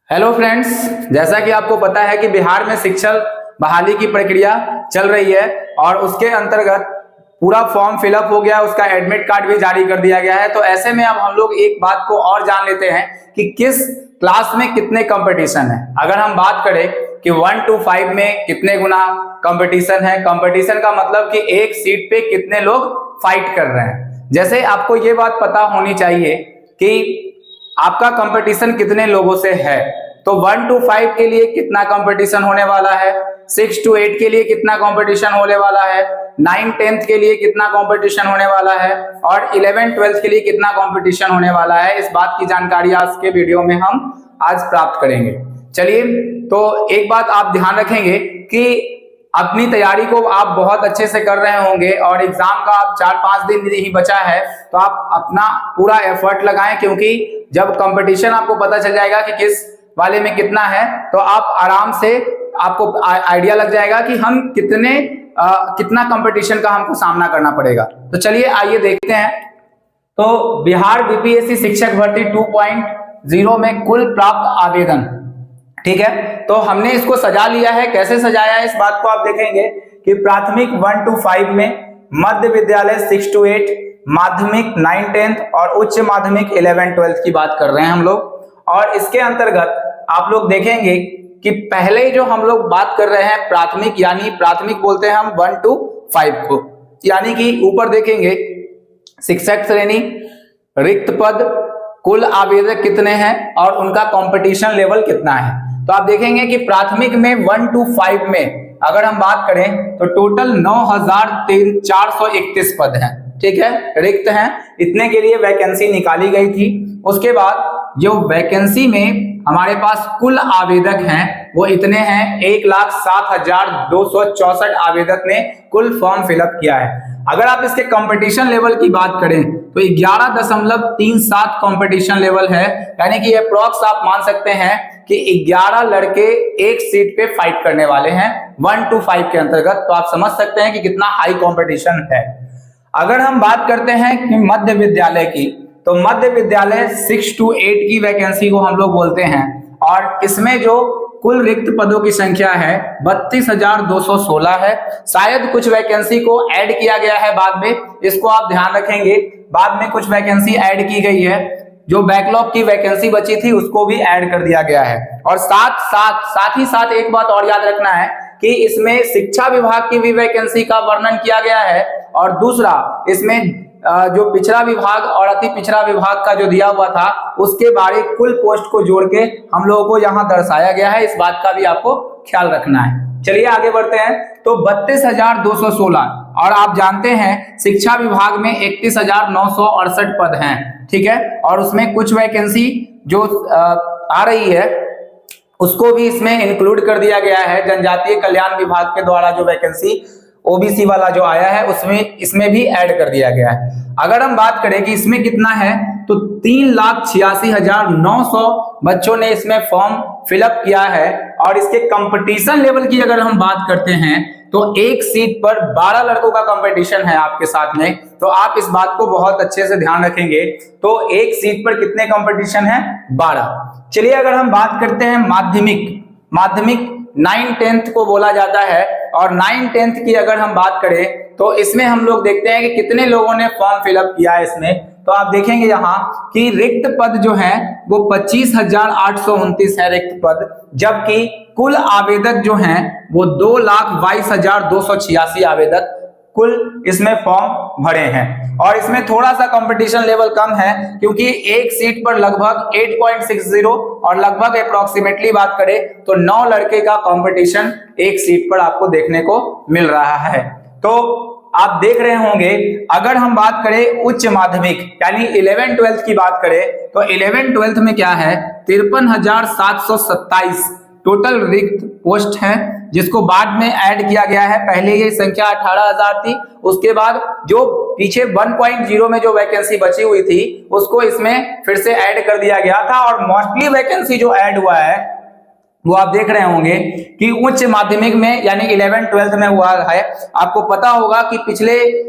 Hello friends, जैसा कि आपको पता है कि बिहार में शिक्षक बहाली की प्रक्रिया चल रही है और उसके अंतर्गत पूरा फॉर्म फिलअप हो गया, उसका एडमिट कार्ड भी जारी कर दिया गया है। तो ऐसे में अब हम लोग एक बात को और जान लेते हैं कि किस क्लास में कितने कंपटीशन है। अगर हम बात करें कि 1 to 5 में कितने गुना कंपटीशन है, कंपटीशन का मतलब कि एक सीट पे कितने लोग फाइट कर रहे हैं। जैसे आपको ये बात पता होनी चाहिए कि आपका कंपटीशन कितने लोगों से है, तो 1 to 5 के लिए कितना कंपटीशन होने वाला है, 6 to 8 के लिए कितना कंपटीशन होने वाला है, 9 10th के लिए कितना कंपटीशन होने वाला है और 11 12th के लिए कितना कंपटीशन होने वाला है। इस बात की जानकारी आज के वीडियो में हम आज प्राप्त करेंगे। चलिए, तो एक बात आप ध्यान रखेंगे कि अपनी तैयारी को आप बहुत अच्छे से कर रहे होंगे और एग्जाम का आप 4-5 दिन ही बचा है, तो आप अपना पूरा एफर्ट लगाएं, क्योंकि जब कंपटीशन आपको पता चल जाएगा कि किस वाले में कितना है, तो आप आराम से आपको आइडिया लग जाएगा कि हम कितना कंपटीशन का हमको सामना करना पड़ेगा। तो चलिए आइए देखते हैं। तो बिहार बीपीएससी शिक्षक भर्ती 2.0 में कुल प्राप्त आवेदन, ठीक है, तो हमने इसको सजा लिया है। कैसे सजाया है इस बात को आप देखेंगे कि प्राथमिक 1 to 5 में, मध्य विद्यालय 6 to 8, माध्यमिक 9 10th और उच्च माध्यमिक 11 12th की बात कर रहे हैं हम लोग। और इसके अंतर्गत आप लोग देखेंगे कि पहले जो हम लोग बात कर रहे हैं प्राथमिक, यानी प्राथमिक बोलते हैं हम 1 to 5 को, यानी कि ऊपर देखेंगे शिक्षक श्रेणी, रिक्त पद, कुल आवेदक कितने हैं और उनका कंपटीशन लेवल कितना है। तो आप देखेंगे कि प्राथमिक में 1 to 5 में अगर हम बात करें तो टोटल 9431 पद हैं, ठीक है, रिक्त हैं। इतने के लिए वैकेंसी निकाली गई थी। उसके बाद जो वैकेंसी में हमारे पास कुल आवेदक हैं वो इतने हैं, 1,07,264 आवेदक ने कुल फॉर्म फिलअप किया है। अगर आप इसके कंपटीशन लेवल की बात करें तो 11.37 कंपटीशन लेवल है, यानी कि अप्रॉक्स आप मान सकते हैं कि 11 लड़के एक सीट पे फाइट करने वाले हैं 1 to 5 के अंतर्गत। तो आप समझ सकते हैं कि कितना हाई कंपटीशन है। अगर हम बात करते हैं कि मध्य विद्यालय की, तो मध्य विद्यालय 6 to 8 की वैकेंसी को हम लोग बोलते हैं और इसमें जो कुल रिक्त पदों की संख्या है 32,216 है। शायद कुछ वैकेंसी को ऐड किया गया है बाद में, इसको आप ध्यान रखेंगे। बाद में कुछ वैकेंसी ऐड की गई है, जो बैकलॉग की वैकेंसी बची थी उसको भी ऐड कर दिया गया है। और साथ ही साथ एक बात और याद रखना है कि इसमें शिक्षा विभाग की भी वैकेंसी का वर्णन किया गया है और दूसरा इसमें जो पिछड़ा विभाग और अति पिछड़ा विभाग का जो दिया हुआ था उसके बारे कुल पोस्ट को जोड़ के हम लोगों को यहाँ दर्शाया गया है। इस बात का भी आपको ख्याल रखना है। चलिए आगे बढ़ते हैं। तो 32,216 और आप जानते हैं शिक्षा विभाग में 31,968 पद हैं, ठीक है, और उसमें कुछ वैकेंसी जो आ रही है उसको भी इसमें इंक्लूड कर दिया गया है। जनजातीय कल्याण विभाग के द्वारा जो वैकेंसी ओबीसी वाला जो आया है उसमें इसमें भी ऐड कर दिया गया है। अगर हम बात करें कि इसमें कितना है, तो 3,86,900 बच्चों ने इसमें फॉर्म फिलअप किया है। और इसके कंपटीशन लेवल की अगर हम बात करते हैं तो एक सीट पर 12 लड़कों का कंपटीशन है आपके साथ में। तो आप इस बात को बहुत अच्छे से ध्यान रखेंगे। तो एक सीट पर कितने कंपटीशन है? 12। चलिए अगर हम बात करते हैं माध्यमिक 9 10th को बोला जाता है और 9 10th की अगर हम बात करें तो इसमें हम लोग देखते हैं कि कितने लोगों ने फॉर्म फिलअप किया है इसमें। तो आप देखेंगे यहाँ कि रिक्त पद जो है वो 25,829 है रिक्त पद, जबकि कुल आवेदक जो हैं वो 2,22,286 आवेदक कुल इसमें फॉर्म भरे हैं। और इसमें थोड़ा सा कंपटीशन लेवल कम है क्योंकि एक सीट पर लगभग 8.60 और लगभग अप्रोक्सीमेटली बात करें तो 9 लड़के का कंपटीशन एक सीट पर आपको देखने को मिल रहा है। तो आप देख रहे होंगे अगर हम बात करें उच्च माध्यमिक यानी 11 12th की बात करें तो 11 12th में क्या है, 53,727 टोटल रिक्त पोस्ट है, जिसको बाद में ऐड किया गया है। पहले ये संख्या 18,000 थी, उसके बाद जो पीछे 1.0 में जो वैकेंसी बची हुई थी उसको इसमें फिर से ऐड कर दिया गया था। और मोस्टली वैकेंसी जो ऐड हुआ है वो आप देख रहे होंगे कि उच्च माध्यमिक में यानी 11th-12th में हुआ है। आपको पता होगा कि पिछले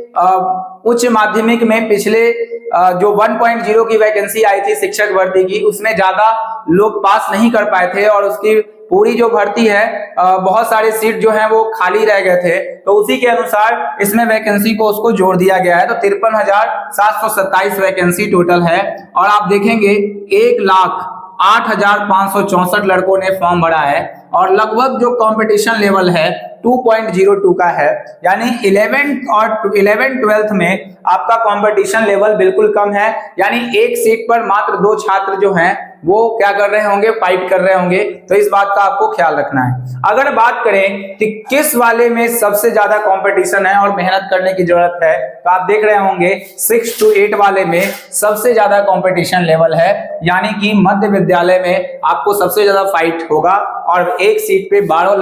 उच्च माध्यमिक में पिछले जो 1.0 की वैकेंसी आई थी शिक्षक भर्ती की, उसमें ज्यादा लोग पास नहीं कर पाए थे और उसकी पूरी जो भर्ती है बहुत सारे सीट जो है वो खाली रह गए थे। तो उसी के अनुसार इसमें वैकेंसी को उसको जोड़ दिया गया है। तो 53,727 वैकेंसी टोटल है और आप देखेंगे 1,08,564 लड़कों ने फॉर्म भरा है और लगभग जो कंपटीशन लेवल है 2.02 का है, यानी 11th-12th में आपका कंपटीशन लेवल बिल्कुल कम है। यानी एक सीट पर मात्र 2 छात्र जो हैं वो क्या कर रहे होंगे, फाइट कर रहे होंगे। तो इस बात का आपको ख्याल रखना है। अगर बात करें कि किस वाले में सबसे ज्यादा कंपटीशन है और मेहनत करने की जरूरत है, तो आप देख रहे होंगे 6 to 8 वाले में सबसे ज्यादा कंपटीशन लेवल है, यानी कि मध्य विद्यालय में आपको सबसे ज्यादा फाइट होगा और एक सीट पे 12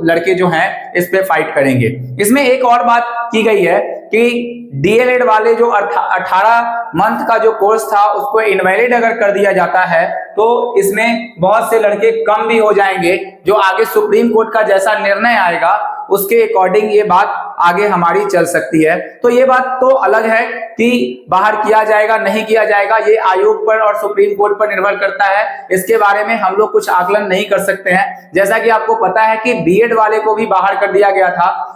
लड़के जो हैं इस पे फाइट करेंगे। इसमें एक और बात की गई है कि डीएलएड वाले जो 18 मंथ का जो कोर्स था उसको इनवैलिड अगर कर दिया जाता है तो इसमें बहुत से लड़के कम भी हो जाएंगे। जो आगे सुप्रीम कोर्ट का जैसा निर्णय आएगा उसके अकॉर्डिंग ये बात आगे हमारी चल सकती है। तो ये बात तो अलग है कि बाहर किया जाएगा नहीं किया जाएगा, ये आयोग पर और सुप्रीम कोर्ट पर निर्भर करता है। इसके बारे में हम लोग कुछ आकलन नहीं कर सकते हैं। जैसा कि आपको पता है कि बीएड वाले को भी बाहर कर दिया गया था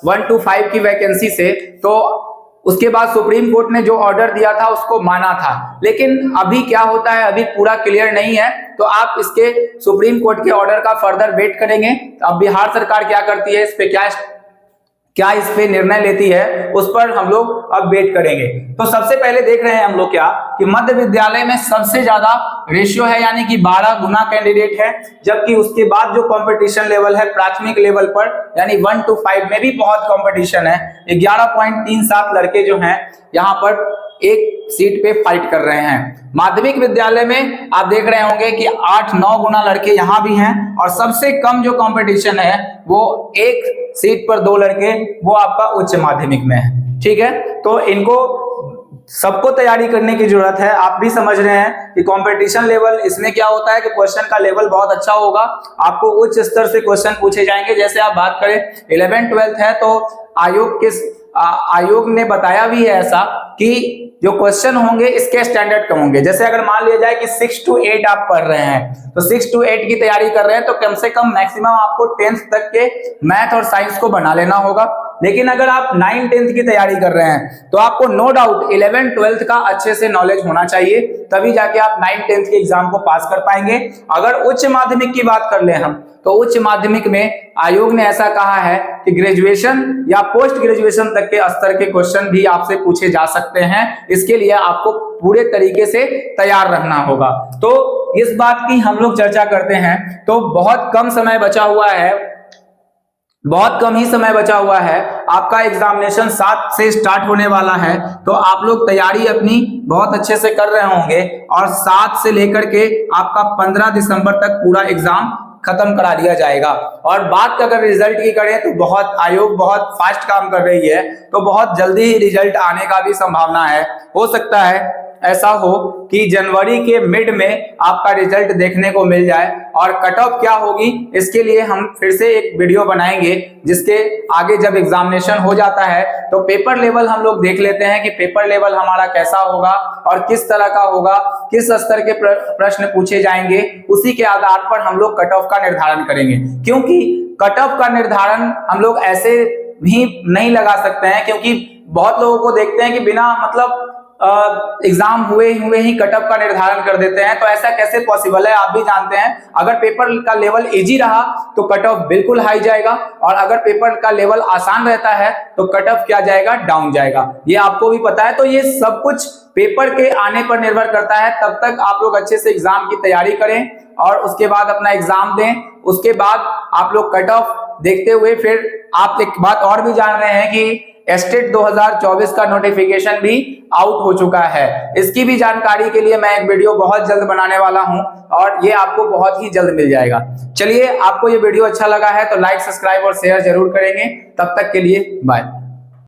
1 to 5 की वैकेंसी से, तो उसके बाद सुप्रीम कोर्ट ने जो ऑर्डर दिया था उसको माना था। लेकिन अभी क्या होता है अभी पूरा क्लियर नहीं है, तो आप इसके सुप्रीम कोर्ट के ऑर्डर का फर्दर वेट करेंगे। अब बिहार सरकार क्या करती है, इस पे क्या इस पे निर्णय लेती है, उस पर हम लोग अब वेट करेंगे। तो सबसे पहले देख रहे हैं हम लोग क्या कि मध्य विद्यालय में सबसे ज्यादा रेशियो है, यानी कि 12 गुना कैंडिडेट है। जबकि उसके बाद जो कंपटीशन लेवल है प्राथमिक लेवल पर यानी 1 to 5 में भी बहुत कंपटीशन है। 11.37 लड़के जो हैं यहाँ पर एक सीट पे फाइट कर रहे हैं। माध्यमिक विद्यालय में आप देख रहे होंगे कि 8-9 गुना लड़के यहाँ भी हैं और सबसे कम जो कंपटीशन है वो एक सीट पर 2 लड़के, वो आपका उच्च माध्यमिक में है। ठीक है, तो इनको सबको तैयारी करने की जरूरत है। आप भी समझ रहे हैं कि कंपटीशन लेवल इसमें क्या होता है कि क्वेश्चन का लेवल बहुत अच्छा होगा, आपको उच्च स्तर से क्वेश्चन पूछे जाएंगे। जैसे आप बात करें 11th-12th है तो आयोग ने बताया भी है ऐसा कि जो क्वेश्चन होंगे इसके स्टैंडर्ड कम होंगे। जैसे अगर मान लिया जाए कि 6 to 8 आप पढ़ रहे हैं तो 6 to 8 की तैयारी कर रहे हैं तो कम से कम मैक्सिमम आपको 10th तक के मैथ और साइंस को बना लेना होगा। लेकिन अगर आप 9-10th की तैयारी कर रहे हैं तो आपको नो डाउट 11th-12th का अच्छे से नॉलेज होना चाहिए, तभी जाके आप 9-10th के एग्जाम को पास कर पाएंगे। अगर उच्च माध्यमिक की बात कर ले हम तो उच्च माध्यमिक में आयोग ने ऐसा कहा है कि ग्रेजुएशन या पोस्ट ग्रेजुएशन तक के स्तर के क्वेश्चन भी आपसे पूछे जा सकते हैं। इसके लिए आपको पूरे तरीके से तैयार रहना होगा। तो इस बात की हम लोग चर्चा करते हैं। तो बहुत कम समय बचा हुआ है, बहुत कम ही समय बचा हुआ है। आपका एग्जामिनेशन 7 से स्टार्ट होने वाला है, तो आप लोग तैयारी अपनी बहुत अच्छे से कर रहे होंगे और 7 से लेकर के आपका 15 दिसंबर तक पूरा एग्जाम खत्म करा दिया जाएगा। और बात अगर रिजल्ट की करें तो आयोग बहुत फास्ट काम कर रही है, तो बहुत जल्दी ही रिजल्ट आने का भी संभावना है। हो सकता है ऐसा हो कि जनवरी के मिड में आपका रिजल्ट देखने को मिल जाए। और कट ऑफ क्या होगी इसके लिए हम फिर से एक वीडियो बनाएंगे, जिसके आगे जब एग्जामिनेशन हो जाता है तो पेपर लेवल हम लोग देख लेते हैं कि पेपर लेवल हमारा कैसा होगा और किस तरह का होगा, किस स्तर के प्रश्न पूछे जाएंगे। उसी के आधार पर हम लोग कट ऑफ का निर्धारण करेंगे। क्योंकि कट ऑफ का निर्धारण हम लोग ऐसे भी नहीं लगा सकते हैं, क्योंकि बहुत लोगों को देखते हैं कि बिना मतलब एग्जाम हुए ही कट ऑफ का निर्धारण कर देते हैं। तो ऐसा कैसे पॉसिबल है, आप भी जानते हैं। अगर पेपर का लेवल इजी रहा तो कट ऑफ बिल्कुल हाई जाएगा, और अगर पेपर का लेवल आसान रहता है तो कट ऑफ क्या जाएगा, डाउन जाएगा। ये आपको भी पता है। तो ये सब कुछ पेपर के आने पर निर्भर करता है। तब तक आप लोग अच्छे से एग्जाम की तैयारी करें और उसके बाद अपना एग्जाम दें। उसके बाद आप लोग कट ऑफ देखते हुए फिर आप एक बात और भी जान रहे हैं कि स्टेट 2024 का नोटिफिकेशन भी आउट हो चुका है। इसकी भी जानकारी के लिए मैं एक वीडियो बहुत जल्द बनाने वाला हूं और ये आपको बहुत ही जल्द मिल जाएगा। चलिए, आपको ये वीडियो अच्छा लगा है तो लाइक, सब्सक्राइब और शेयर जरूर करेंगे। तब तक के लिए बाय।